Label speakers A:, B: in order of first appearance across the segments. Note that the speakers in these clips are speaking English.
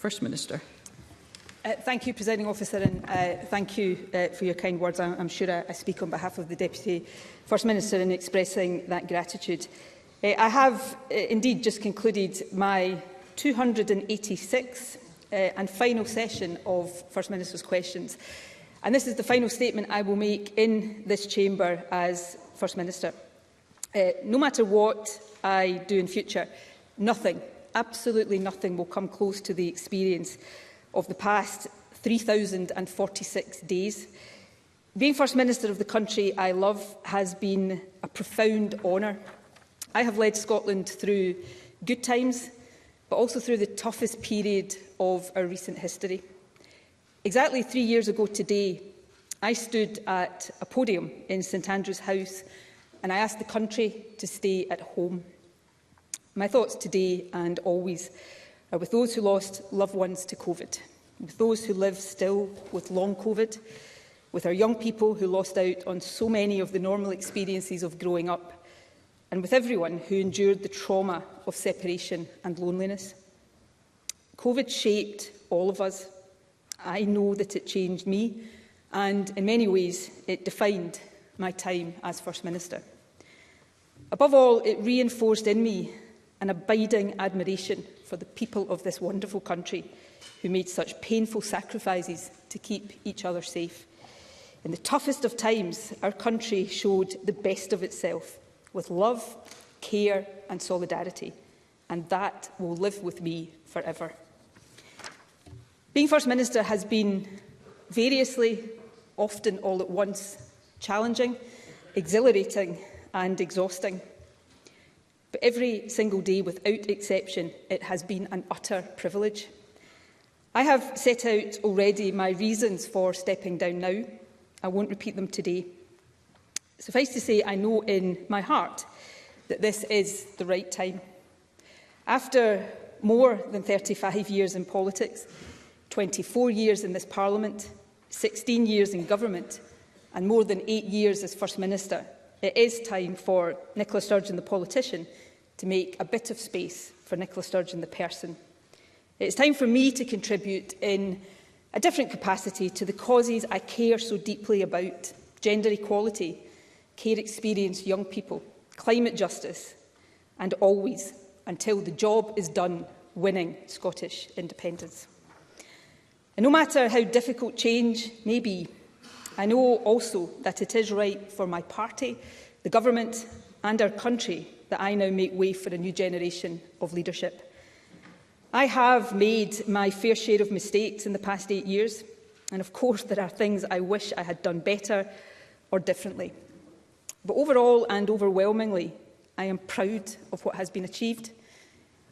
A: First Minister.
B: Thank you, Presiding Officer, and thank you for your kind words. I'm sure I speak on behalf of the Deputy First Minister in expressing that gratitude. I have indeed just concluded my 286th and final session of First Minister's questions. And this is the final statement I will make in this chamber as First Minister. No matter what I do in future, nothing, absolutely nothing, will come close to the experience of the past 3,046 days. Being First Minister of the country I love has been a profound honour. I have led Scotland through good times, but also through the toughest period of our recent history. Exactly 3 years ago today, I stood at a podium in St Andrew's House and I asked the country to stay at home. My thoughts today and always are with those who lost loved ones to COVID, with those who live still with long COVID, with our young people who lost out on so many of the normal experiences of growing up, and with everyone who endured the trauma of separation and loneliness. COVID shaped all of us. I know that it changed me, and in many ways it defined my time as First Minister. Above all, it reinforced in me an abiding admiration for the people of this wonderful country who made such painful sacrifices to keep each other safe. In the toughest of times, our country showed the best of itself with love, care and solidarity, and that will live with me forever. Being First Minister has been variously, often all at once, challenging, exhilarating and exhausting. But every single day, without exception, it has been an utter privilege. I have set out already my reasons for stepping down now. I won't repeat them today. Suffice to say, I know in my heart that this is the right time. After more than 35 years in politics, 24 years in this Parliament, 16 years in government, and more than 8 years as First Minister, it is time for Nicola Sturgeon, the politician, to make a bit of space for Nicola Sturgeon, the person. It's time for me to contribute in a different capacity to the causes I care so deeply about: gender equality, care experienced young people, climate justice, and always, until the job is done, winning Scottish independence. And no matter how difficult change may be, I know also that it is right for my party, the government and our country that I now make way for a new generation of leadership. I have made my fair share of mistakes in the past 8 years, and of course there are things I wish I had done better or differently. But overall and overwhelmingly, I am proud of what has been achieved.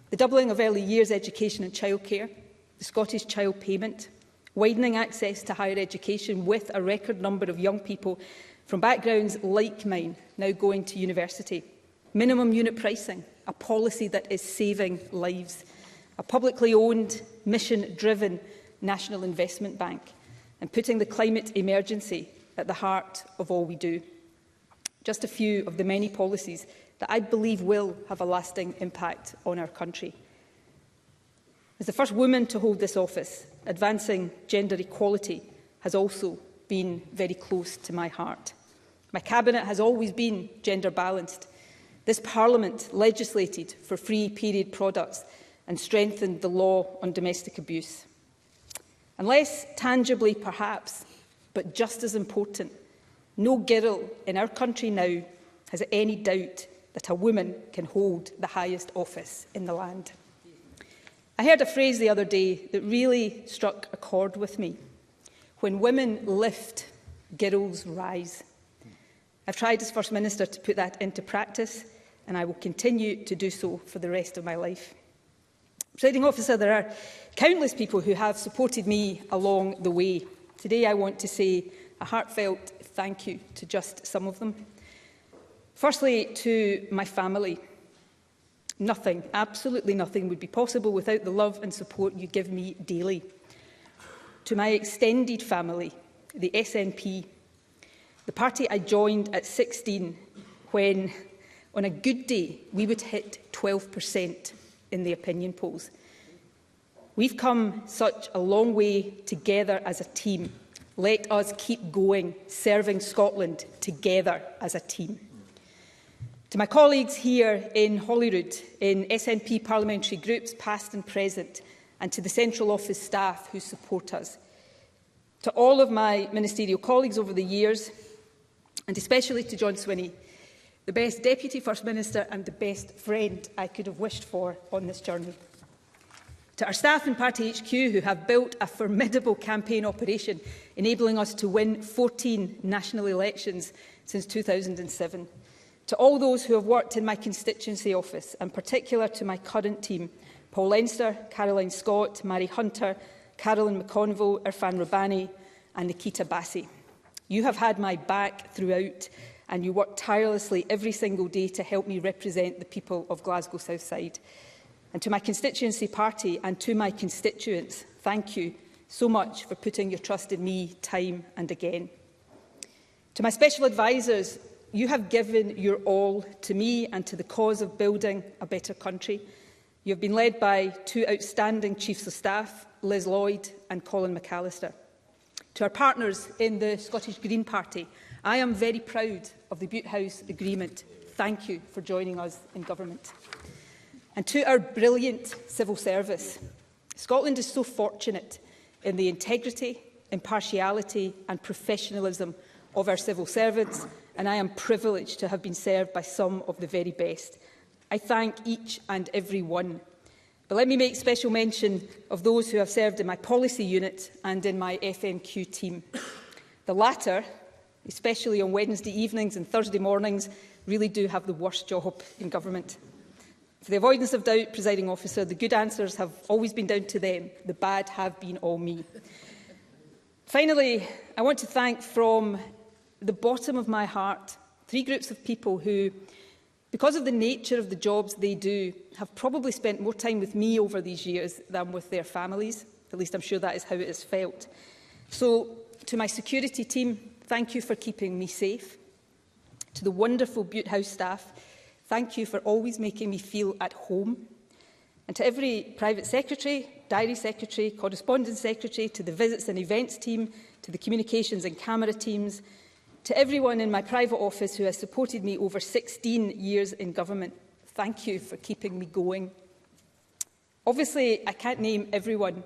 B: The doubling of early years education and childcare, the Scottish Child Payment, widening access to higher education with a record number of young people from backgrounds like mine now going to university, minimum unit pricing, a policy that is saving lives, a publicly owned, mission-driven national investment bank, and putting the climate emergency at the heart of all we do. Just a few of the many policies that I believe will have a lasting impact on our country. As the first woman to hold this office, advancing gender equality has also been very close to my heart. My cabinet has always been gender balanced. This Parliament legislated for free period products and strengthened the law on domestic abuse. And less tangibly perhaps, but just as important, no girl in our country now has any doubt that a woman can hold the highest office in the land. I heard a phrase the other day that really struck a chord with me. When women lift, girls rise. I've tried as First Minister to put that into practice, and I will continue to do so for the rest of my life. Presiding Officer, there are countless people who have supported me along the way. Today I want to say a heartfelt thank you to just some of them. Firstly, to my family. Nothing, absolutely nothing would be possible without the love and support you give me daily. To my extended family, the SNP, the party I joined at 16 when, on a good day, we would hit 12% in the opinion polls. We've come such a long way together as a team. Let us keep going, serving Scotland together as a team. To my colleagues here in Holyrood, in SNP parliamentary groups, past and present, and to the central office staff who support us. To all of my ministerial colleagues over the years, and especially to John Swinney, the best Deputy First Minister and the best friend I could have wished for on this journey. To our staff in Party HQ who have built a formidable campaign operation, enabling us to win 14 national elections since 2007. To all those who have worked in my constituency office, and in particular to my current team, Paul Leinster, Caroline Scott, Mary Hunter, Carolyn McConville, Irfan Rabbani and Nikita Bassi. You have had my back throughout, and you work tirelessly every single day to help me represent the people of Glasgow South Side. And to my constituency party and to my constituents, thank you so much for putting your trust in me time and again. To my special advisers, you have given your all to me and to the cause of building a better country. You have been led by two outstanding Chiefs of Staff, Liz Lloyd and Colin McAllister. To our partners in the Scottish Green Party, I am very proud of the Butte House Agreement. Thank you for joining us in government. And to our brilliant civil service, Scotland is so fortunate in the integrity, impartiality and professionalism of our civil servants, and I am privileged to have been served by some of the very best. I thank each and every one. But let me make special mention of those who have served in my policy unit and in my FMQ team. The latter, especially on Wednesday evenings and Thursday mornings, really do have the worst job in government. For the avoidance of doubt, Presiding Officer, the good answers have always been down to them. The bad have been all me. Finally, I want to thank from the bottom of my heart three groups of people who, because of the nature of the jobs they do, have probably spent more time with me over these years than with their families. At least I'm sure that is how it has felt. So, to my security team, thank you for keeping me safe. To the wonderful Butte House staff, thank you for always making me feel at home. And to every private secretary, diary secretary, correspondence secretary, to the visits and events team, to the communications and camera teams, to everyone in my private office who has supported me over 16 years in government, thank you for keeping me going. Obviously, I can't name everyone,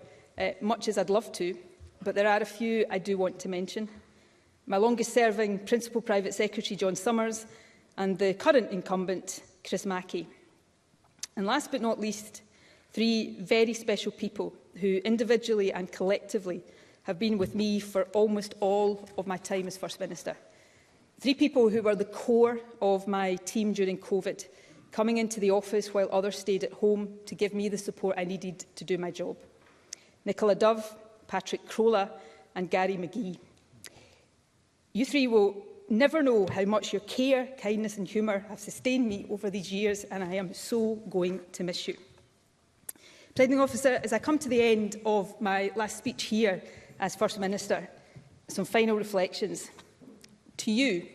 B: much as I'd love to, but there are a few I do want to mention. My longest-serving Principal Private Secretary, John Summers, and the current incumbent, Chris Mackey. And last but not least, three very special people who individually and collectively have been with me for almost all of my time as First Minister. Three people who were the core of my team during COVID, coming into the office while others stayed at home to give me the support I needed to do my job. Nicola Dove, Patrick Crolla and Gary McGee. You three will never know how much your care, kindness and humour have sustained me over these years, and I am so going to miss you. Presiding Officer, as I come to the end of my last speech here as First Minister, some final reflections. To you,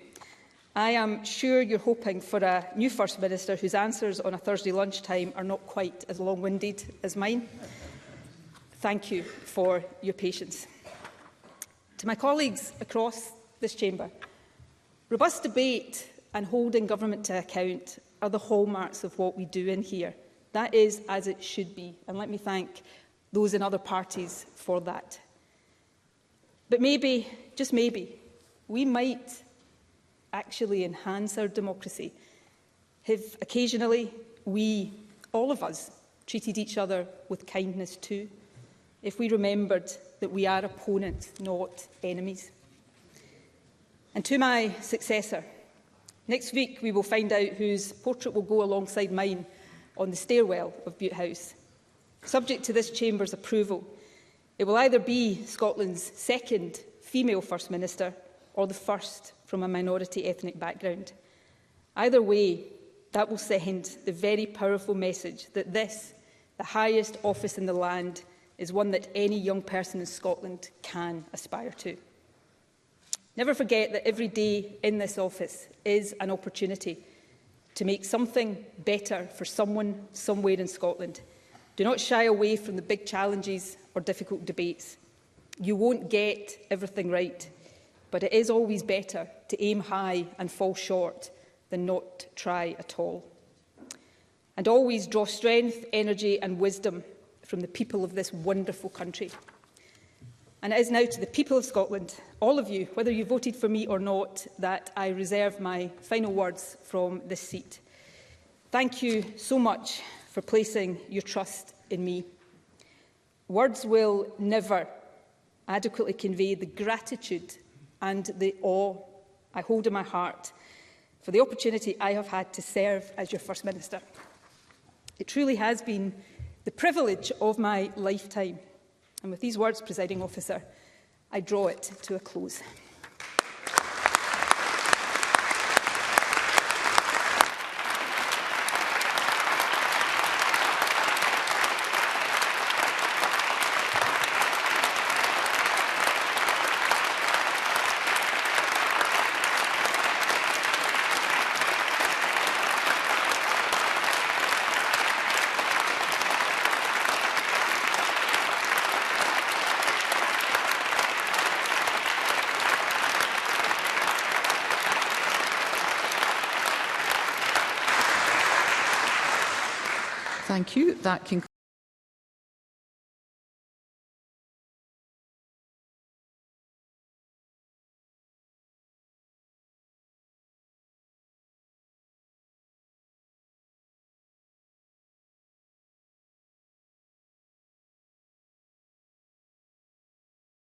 B: I am sure you're hoping for a new First Minister whose answers on a Thursday lunchtime are not quite as long-winded as mine. Thank you for your patience. To my colleagues across this chamber, robust debate and holding government to account are the hallmarks of what we do in here. That is as it should be, and let me thank those in other parties for that. But maybe, just maybe, we might actually enhance our democracy if occasionally we, all of us, treated each other with kindness too, if we remembered that we are opponents, not enemies. And to my successor, next week we will find out whose portrait will go alongside mine on the stairwell of Butte House. Subject to this Chamber's approval, it will either be Scotland's second female First Minister or the first from a minority ethnic background. Either way, that will send the very powerful message that this, the highest office in the land, is one that any young person in Scotland can aspire to. Never forget that every day in this office is an opportunity to make something better for someone somewhere in Scotland. Do not shy away from the big challenges or difficult debates. You won't get everything right, but it is always better to aim high and fall short than not try at all. And always draw strength, energy and wisdom from the people of this wonderful country. And it is now to the people of Scotland, all of you, whether you voted for me or not, that I reserve my final words from this seat. Thank you so much for placing your trust in me. Words will never adequately convey the gratitude and the awe I hold in my heart for the opportunity I have had to serve as your First Minister. It truly has been the privilege of my lifetime. And with these words, Presiding Officer, I draw it to a close.
A: Thank you. That concludes